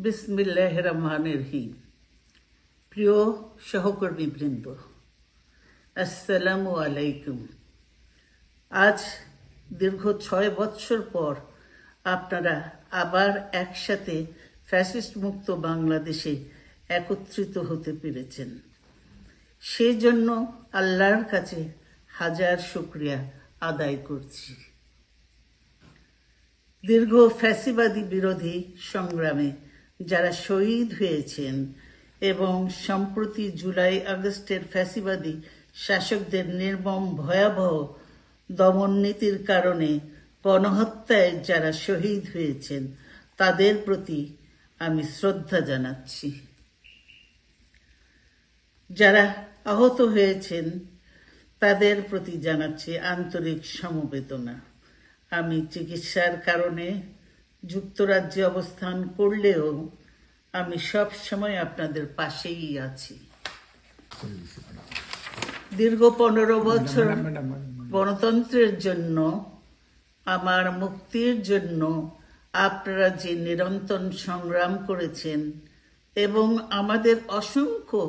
বিসমিল্লাহির রহমানির রহিম। প্রিয় সহকর্মীবৃন্দ, আসসালামু আলাইকুম। আজ দীর্ঘ 6 বৎসর পর আপনারা আবার একসাথে ফ্যাসিস্ট মুক্ত বাংলাদেশে একত্রিত হতে পেরেছেন। সেজন্য আল্লাহর কাছে হাজার শুকরিয়া আদায় করছি। দীর্ঘ ফ্যাসিবাদী বিরোধী সংগ্রামে যারা শহীদ হয়েছেন এবং সম্প্রতি জুলাই আগস্টের ফ্যাসিবাদী শাসকদের নির্মম ভয়াবহ দমন নীতির কারণে গণহত্যায় যারা শহীদ হয়েছেন তাদের প্রতি আমি শ্রদ্ধা জানাচ্ছি। যারা আহত হয়েছেন তাদের প্রতি জানাচ্ছি আন্তরিক সমবেদনা। আমি চিকিৎসার কারণে যুক্তরাজ্যে অবস্থান করলেও আমি সব সময় আপনাদের পাশেই আছি। দীর্ঘ 15 বছর গণতন্ত্রের জন্য, আমার মুক্তির জন্য আপনারা যে নিরন্তর সংগ্রাম করেছেন এবং আমাদের অসংখ্য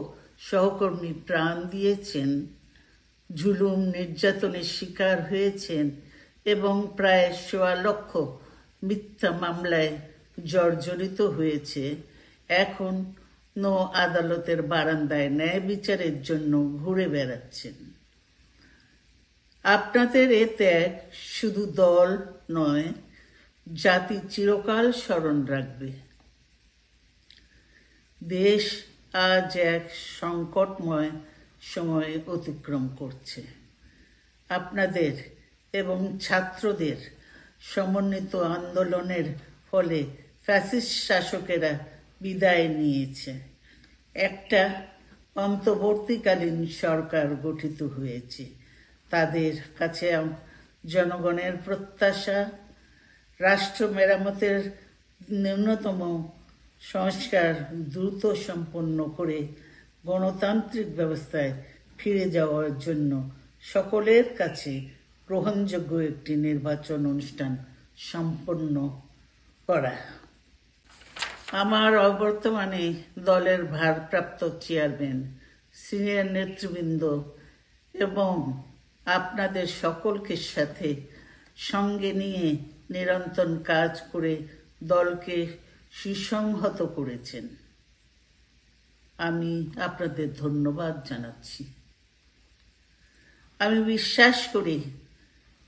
সহকর্মী প্রাণ দিয়েছেন, জুলুম নির্যাতনের শিকার হয়েছেন এবং প্রায় 1.25 লক্ষ মিথ্যা মামলায় জর্জরিত হয়েছে, এখন আদালতের বারান্দায় ন্যায় বিচারের জন্য ঘুরে বেড়াচ্ছেন। আপনাদের এ ত্যাগ শুধু দল নয়, জাতি চিরকাল স্মরণ রাখবে। দেশ আজ এক সংকটময় সময় অতিক্রম করছে। আপনাদের এবং ছাত্রদের সমন্বিত আন্দোলনের ফলে ফ্যাসিস্ট শাসকেরা বিদায় নিয়েছে। একটা অন্তর্বর্তীকালীন সরকার গঠিত হয়েছে। তাদের কাছে জনগণের প্রত্যাশা, রাষ্ট্র মেরামতের ন্যূনতম সংস্কার দ্রুত সম্পন্ন করে গণতান্ত্রিক ব্যবস্থায় ফিরে যাওয়ার জন্য সকলের কাছে গ্রহণযোগ্য একটি নির্বাচন অনুষ্ঠান সম্পন্ন করা। আমার বর্তমানে দলের ভারপ্রাপ্ত চেয়ারম্যান, সিনিয়র নেতৃবৃন্দ এবং আপনাদের সকলকে সাথে সঙ্গে নিয়ে নিরন্তর কাজ করে দলকে সুসংহত করেছেন। আমি আপনাদের ধন্যবাদ জানাচ্ছি। আমি বিশ্বাস করি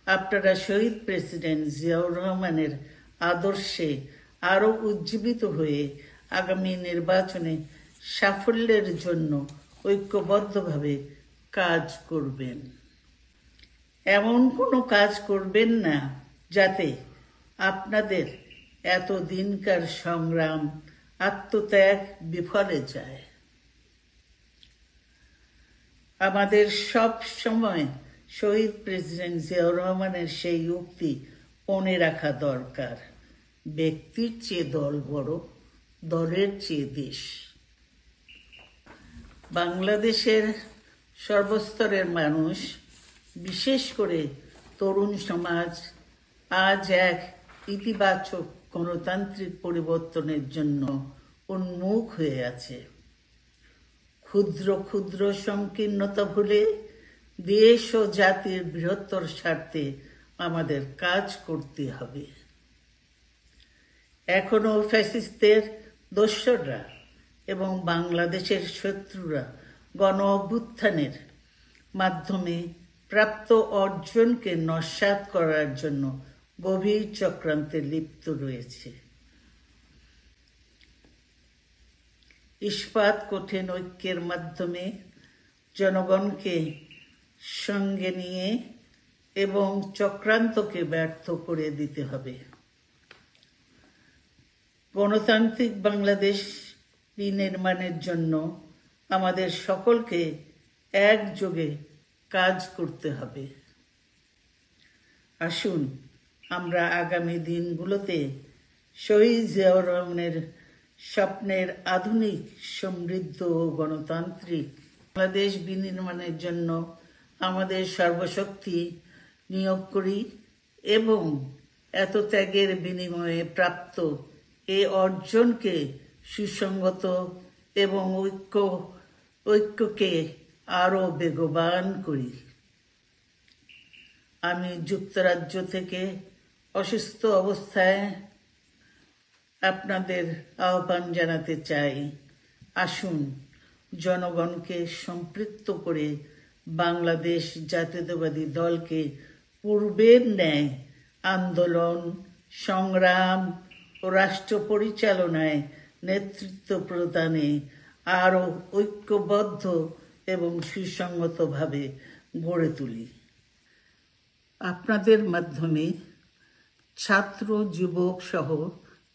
আপনারা শহীদ প্রেসিডেন্ট জিয়াউর রহমানের আদর্শে আরো উজ্জীবিত হয়ে আগামী নির্বাচনে সাফল্যের জন্য ঐক্যবদ্ধভাবে কাজ করবেন। এমন কোনো কাজ করবেন না যাতে আপনাদের এতদিনকার সংগ্রাম, আত্মত্যাগ বিফলে যায়। আমাদের সব সময় শহীদ প্রেসিডেন্ট জিয়াউর রহমানের সেই উক্তি মনে রাখা দরকার, ব্যক্তির চেয়ে দল বড়, দলের চেয়ে দেশ। বাংলাদেশের সর্বস্তরের মানুষ, বিশেষ করে তরুণ সমাজ আজ এক ইতিবাচক গণতান্ত্রিক পরিবর্তনের জন্য উন্মুখ হয়ে আছে। ক্ষুদ্র ক্ষুদ্র সংকীর্ণতা ভুলে দেশ ও জাতির বৃহত্তর স্বার্থে আমাদের কাজ করতে হবে। এখনো ফ্যাসিস্টদের দোসররা এবং বাংলাদেশের শত্রুরা গণ অভ্যুত্থানের মাধ্যমে প্রাপ্ত অর্জনকে নস্যাৎ করার জন্য গভীর চক্রান্তে লিপ্ত রয়েছে। ইস্পাত কঠিন ঐক্যের মাধ্যমে জনগণকে সঙ্গে নিয়ে এবং চক্রান্তকে ব্যর্থ করে দিতে হবে। গণতান্ত্রিক বাংলাদেশ বিনির্মাণের জন্য আমাদের সকলকে একযোগে কাজ করতে হবে। আসুন আমরা আগামী দিনগুলোতে শহীদ জিয়াউর রহমানের স্বপ্নের আধুনিক, সমৃদ্ধ ও গণতান্ত্রিক বাংলাদেশ বিনির্মাণের জন্য আমাদের সর্বশক্তি নিয়োগ করি এবং এত ত্যাগের বিনিময়ে প্রাপ্ত এই অর্জনকে সুসংগত এবং ঐক্যকে আরও বেগবান করি। আমি যুক্তরাজ্য থেকে অসুস্থ অবস্থায় আপনাদের আহ্বান জানাতে চাই, আসুন জনগণকে সম্পৃক্ত করে বাংলাদেশ জাতীয়তাবাদী দলকে পূর্বের ন্যায় আন্দোলন, সংগ্রাম ও রাষ্ট্র পরিচালনায় নেতৃত্ব প্রদানে আরও ঐক্যবদ্ধ এবং সুসংগতভাবে গড়ে তুলি। আপনাদের মাধ্যমে ছাত্র, যুবক সহ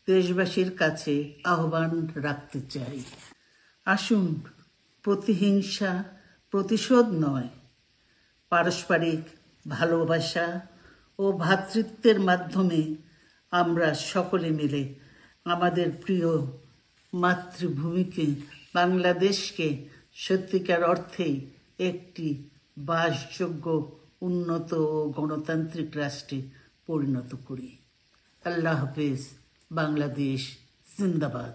দেশবাসীর কাছে আহ্বান রাখতে চাই, আসুন প্রতিহিংসা, প্রতিশোধ নয়, পারস্পরিক ভালোবাসা ও ভ্রাতৃত্বের মাধ্যমে আমরা সকলে মিলে আমাদের প্রিয় মাতৃভূমিকে, বাংলাদেশকে সত্যিকার অর্থেই একটি বাসযোগ্য, উন্নত ও গণতান্ত্রিক রাষ্ট্রে পরিণত করি। আল্লাহ হাফেজ। বাংলাদেশ জিন্দাবাদ।